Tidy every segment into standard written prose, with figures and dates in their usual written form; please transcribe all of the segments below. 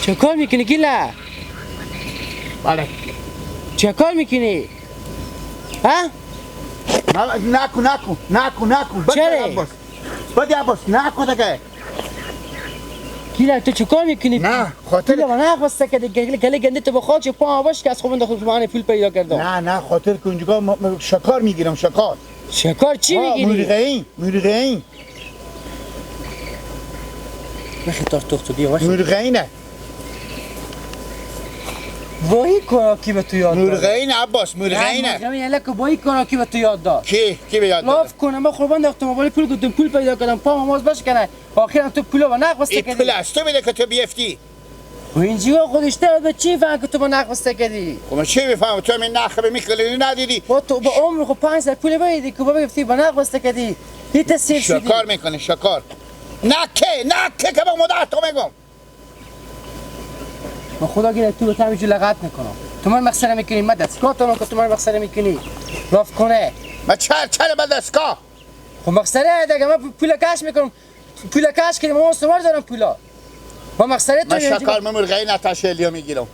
چه کار میکنی گیله؟ بله. چه کار میکنی؟ ها؟ نکن. چرا؟ بده عباس نکن دیگه. گیله تو چه کار میکنی؟ نه خاطر گیله من نخواسته که گله گنده تو بخواد چه پا آواش که از خوب انداخت من پول پیدا کردم. نه خاطر که اونجا شکار میگیرم شکار. شکار چی میگیری؟ مرغین. بخیتار تو بیا باشه. مرغینه. وای کاراکی به تو یاد داد. مرغین عباس مرغینه. مرغین الک وای کاراکی به تو یاد داد. کی به یاد داد؟ لاف کنم من قربان انداختم موبایل پول گفتم پول پیدا کردم پا ماز باش کنه. آخرام تو پولو با نخواسته کردی. پول است تو بده که تو بیفتی. و اینجا خودش به چی فهم که تو با نخواسته کردی؟ خب من چی بفهمم تو من نخبه میکنی ندیدی؟ تو با عمر خب 500 پول بدی که بابا گفتی با نخواسته کردی. هیچ تسیر شدی. شکار میکنه شکار. نکه که با مدت تو میگم. با خدا گیره تو به همینجور لغت میکنم. تو من مخسره میکنی من دستگاه تو که تو من مخسره میکنی. راف کنه. من چرا به دستگاه؟ خب مخسره دیگه من پول کش میکنم. پول کش کردم من سوار دارم پولا. با مخسره تو من شکار مرغین اتاشلیا میگیرم.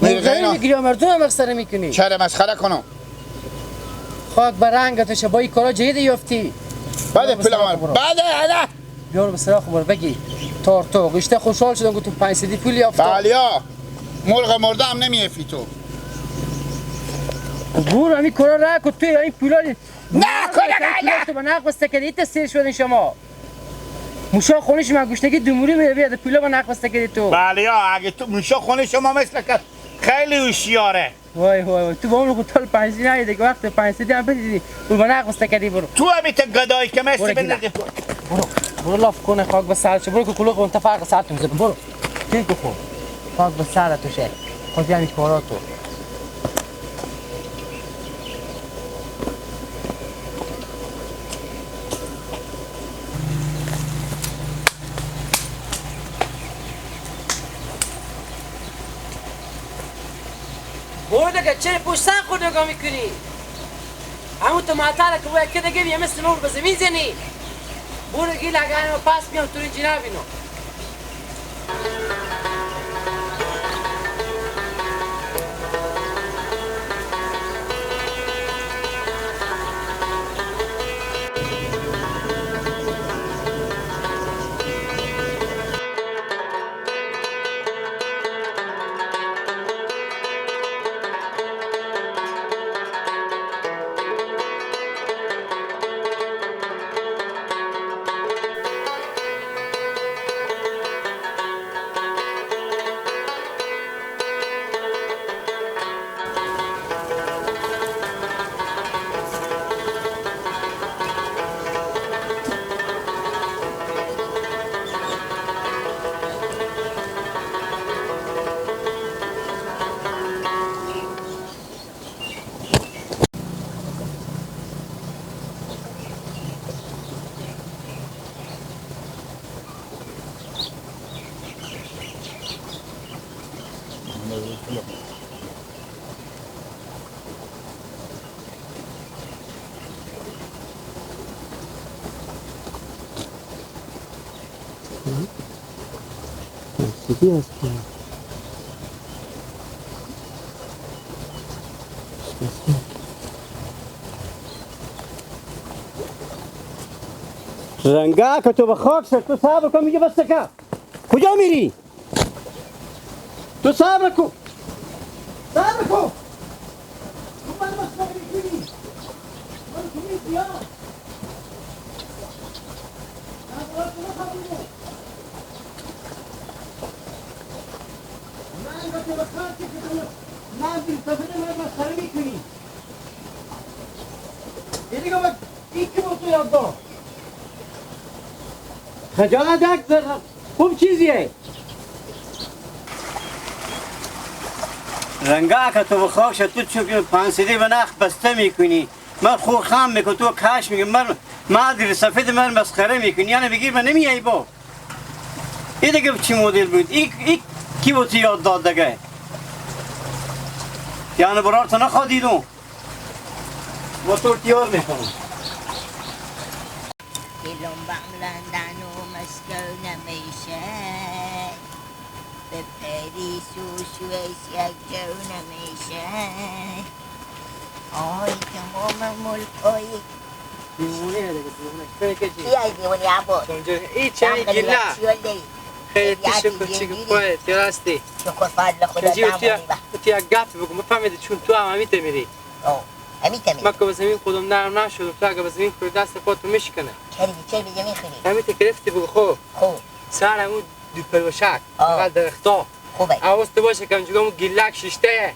مرغین میگیری مردم مخسره میکنی. چرا مسخره کنم؟ خاک بر رنگت شبای کارا جدید یافتی. بده پولا من. بده. بیار به سراغ خبر بگی. تو گشته خوشحال شدم گفتم 500 پول یافتم. بالیا مرغ مرده هم نمیافی تو. برو همین کارا را کن تو این پولا نه کنه تو نقد بسته کردی تسیر شدین شما. موشا خونش من گوشتگی دوموری میاد پولا با نقد بسته کردی تو. بالیا اگه تو موشا خونه شما مثل که خیلی هوشیاره. وای تو با اون قطال 500 نه دیگه وقت 500 هم بدیدی با نقد بسته کردی برو. تو همیت گدایی که مثل بندازی. برو لاف کنه خاک به سرش برو که کلوخ اون تفرق سرتون زد برو. کی کو خاک به سر تو شه. خود یعنی کاراتو. برو دیگه چرا پشت سر خود نگاه میکنی؟ همون تو معطله که باید که دیگه یه مثل نور به زمین زنی. برو گیل اگه اینو پس بیام تو اینجی نبینو. رنگا که تو به خاک سر تو صبر کن میگه بس که کجا میری؟ تو صبر کن من بس میکنی من کنی بیا من بیستفاده من مسخره میکنی یه دیگه باید این که با تو یاد دار خجالت یک خوب چیزیه رنگا که تو بخواک شد تو چون 500 به نخ بسته میکنی من خور خام میکنی تو کش میگی من مادر سفید من مسخره میکنی یعنی بگیر من نمیایی با این دیگه چی مدل بود این کی با تو یاد داد دیگه یعنی برار تو نخوادیدون با تو تیار میکنم لنبم لندن و مسکو نمیشه به پریس و سوئیس یک جو نمیشه آی تمام ملکای دیوونه دیگه یای دیونی عباد این چه گیلا خیلی تشکر پای تو راستی شکر فضل خدا دامونی تو یک گپ بگو مفهمیدی چون تو هم همیته میری همیته میری من که به زمین خودم نرم نشدم تو اگه به زمین خود دست خودتو میشکنه چه به زمین خیلی همیته گرفتی بگو خوب سر همون دو پلوشک بغل درختا خوبه حواست باشه که اونجا همون گیلک شیشته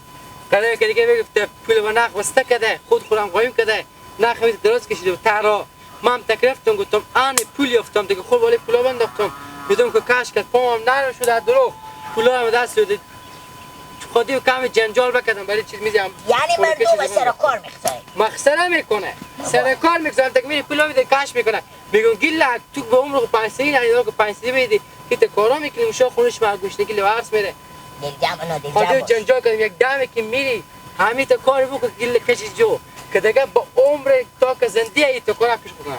قدر که دیگه بگفته پول و نخ بسته کده خود خودم قایم کده نخ همیته درست کشیده و ترا من تکرفتم گفتم آن پول یافتم دیگه خود ولی پولا بنداختم میدونم که کاش کرد پامم نرم شده درو پولا هم دست شده خودی و کمی جنجال بکردم برای چیز میزیم یعنی مردم به سر کار میخساره مخسره میکنه سر کار میکنه تا میری پولا میده کاش میکنه میگن گیلک تو به عمر 500 ندیدم که 500 میدی که تو کارا میکنی مشا خونش ما گوشتگی لوارس میره خودی جنجال کردم یک دمه که میری همین تو کار بکن گیلک کشی جو که دیگه با عمر تا که زنده ای تو کارا پیش بکنه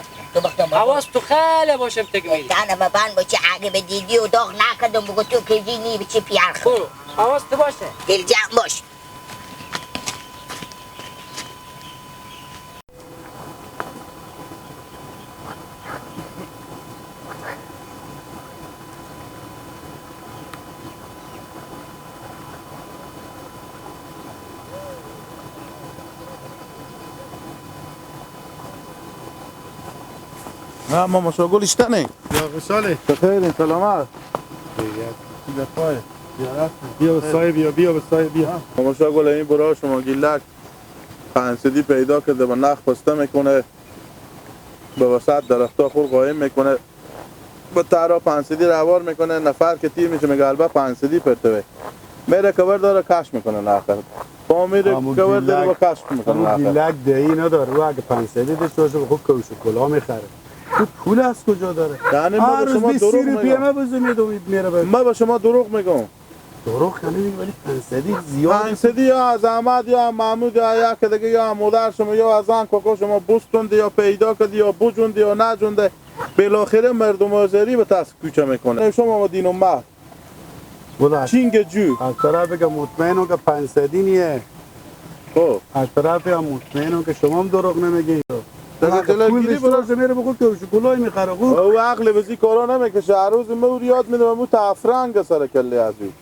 حواس تو خیلی باشم تکمیلی دانه و بان باشه اگه به دیدی و داغ نکردم بگو تو که زینی به چی پیار خود حواس تو باشه دل جمع باش نه ما مشاغل اشتنه یا خوشحاله بخیر سلامت بیا به سایه بیا به سایه بیا ما مشاغل این برای شما گیلک 500 پیدا کرده و نخ بسته میکنه به وسط درختا خور قایم میکنه با ترا 500 روار میکنه نفر که تیر میشه میگه البته 500 پرتوه میره کور داره کش میکنه نخر پا میره کور داره و کش میکنه نخر گیلک دهی نداره و اگه 500 داشته باشه خوب کوش کلا میخره تو پول از کجا داره یعنی ما به شما دروغ میگم ما به شما دروغ میگم دروغ کنه میگه ولی 500 زیاد 500 یا از احمد یا محمود یا یک دیگه یا مادر شما یا از آن کوکو شما بوستوند یا پیدا کردی یا بوجوند یا نجونده بالاخره مردم آذری به تاس کوچه میکنه شما و دین و مه چینگ جو از طرف بگم مطمئنم که 500 نیه خب از طرف هم مطمئنم که شما هم دروغ نمیگین در جلوگیری برای میره بگو که شکلای میخره خوب او عقل بزی کارا نمیکشه هر روز مور یاد میده مو تفرنگ سر کله از او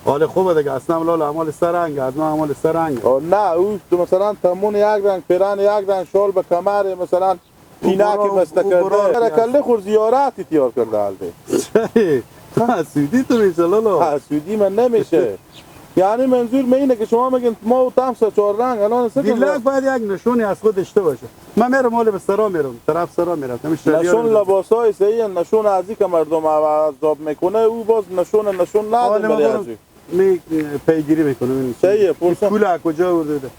حال خوبه دیگه اصلا ولال اعمال سرنگ از ما اعمال سرنگ نه او تو مثلا تمون یک رنگ پیران یک رنگ شال به کمر مثلا پینک بسته کرده کله خور زیارتی تیار کرده البته حسودی تو میشه لالا حسودی من نمیشه یعنی منظور اینه که شما میگین ما و تام سه چهار رنگ الان گیلک باید یک نشونی از خود داشته باشه من میرم مال به سرا میرم طرف سرا میرم نشون لباسای صحیح نشون ازی که مردم عذاب میکنه او باز نشون نداره برای ازی می پیگیری میکنه صحیح پرسم پول کجا ورده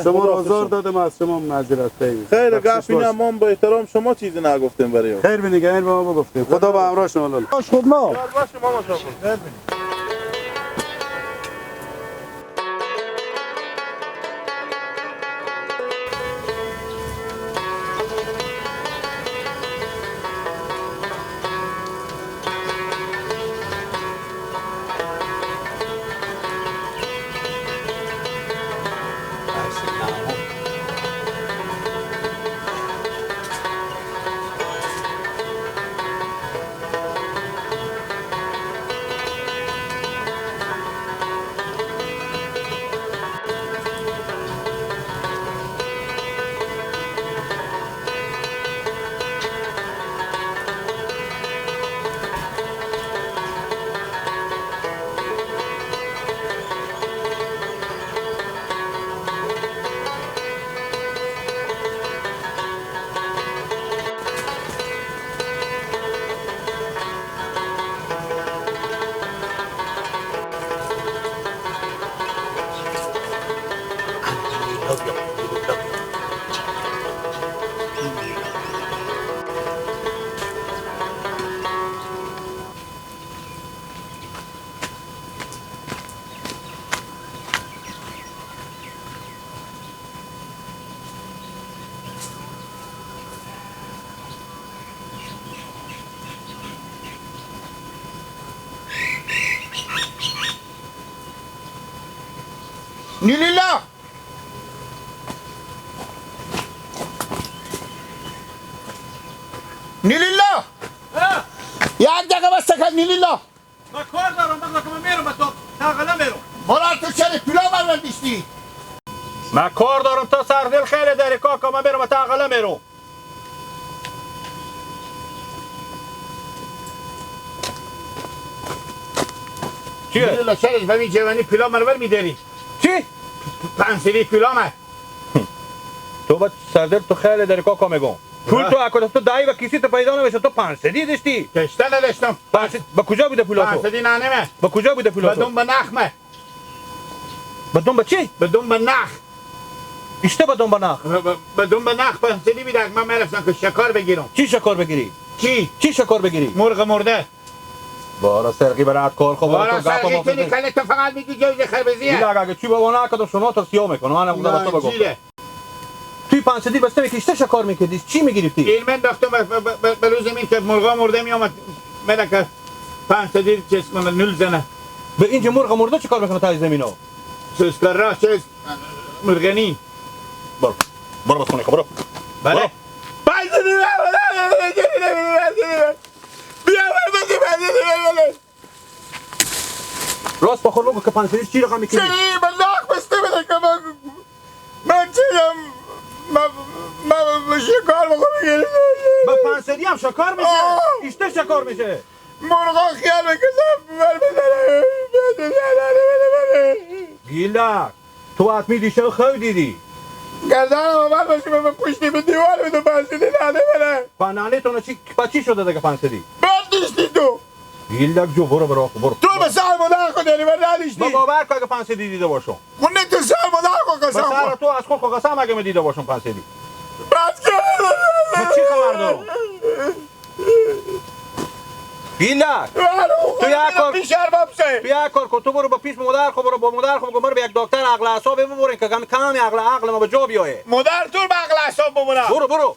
شما رو آزار دادم از شما معذرت خواهیم خیر گپ اینه ما با احترام شما چیزی نگفتیم برای خیر بنگهین به ما بگفتیم خدا به همراه شما لالا باش خود ما باشه ماما شما خیر نیلیلا نیلیلا یک دقیقه بس کن نیلیلا من کار دارم بگم که من میرم به تو تاقلا میرم مراد تو چرا پیلا برون بیستی من کار دارم تا سردل خیلی داری کاکا من میرم به تاقلا میرم چیه؟ نیلیلا چرا به می جوانی پیلا منور میداری چی؟ 500 پیلا من تو با سردل تو خیلی داری کاکا میگم پول تو اکو تو دایی و کسی تو پیدا نمیشه تو 500 داشتی کشته نداشتم 500 با کجا بوده پولا تو 500 نه نمه با کجا بوده پولا تو بدون به نخمه بدون با چی بدون به نخ اشته بدون با نخ بدون به نخ 500 بیدک من میرفتم که شکار بگیرم چی شکار بگیری چی شکار بگیری مرغ مرده بارا سرقی برات کار خوب بارا سرقی تو نکنه تو فقط میگی جوز خربزیه دیگه اگه چی بابا نکردم شما تو سیاه میکنم من اون تو بگم توی 500 بسته میگی اشته شکار میکردی چی میگرفتی این من داختم به روز زمین که مرغا مرده میامد من که 500 چیز کنه نول زنه به اینجا مرغ مرده چیکار میکنه تای زمینو سوسکر را چیز مرغنی برو بس خونه برو بله 500 بیا راست بخور بگو که 500 چی رقم میکنی چی من لاخ بسته بده که من چیم من شکار بخور بگیرم با 500 هم شکار میشه اشته شکار میشه مرغا خیال بکشم بر بزنه گیلک تو حتمی دیشه خیلی دیدی گردنم آمد باشی من پشتی به دیوار بدو 500 نانه بره پنانه تو چی شده دیگه 500 بعد دیشتی تو گیلک جو برو تو به سر مادر خود داری من ندیشتی با باور که اگه 500 دیده باشم خونه تو سر مادر خود قسم سر تو از خود قسم اگه من دیده باشم 500 بس که من چی خبر دارم گیلک تو یک کار کن تو برو با پیش مادر خود برو با مادر خود برو به یک دکتر عقل اعصاب ببرین که کمی عقل ما به جا بیایه مادر تو به عقل اعصاب بمونم برو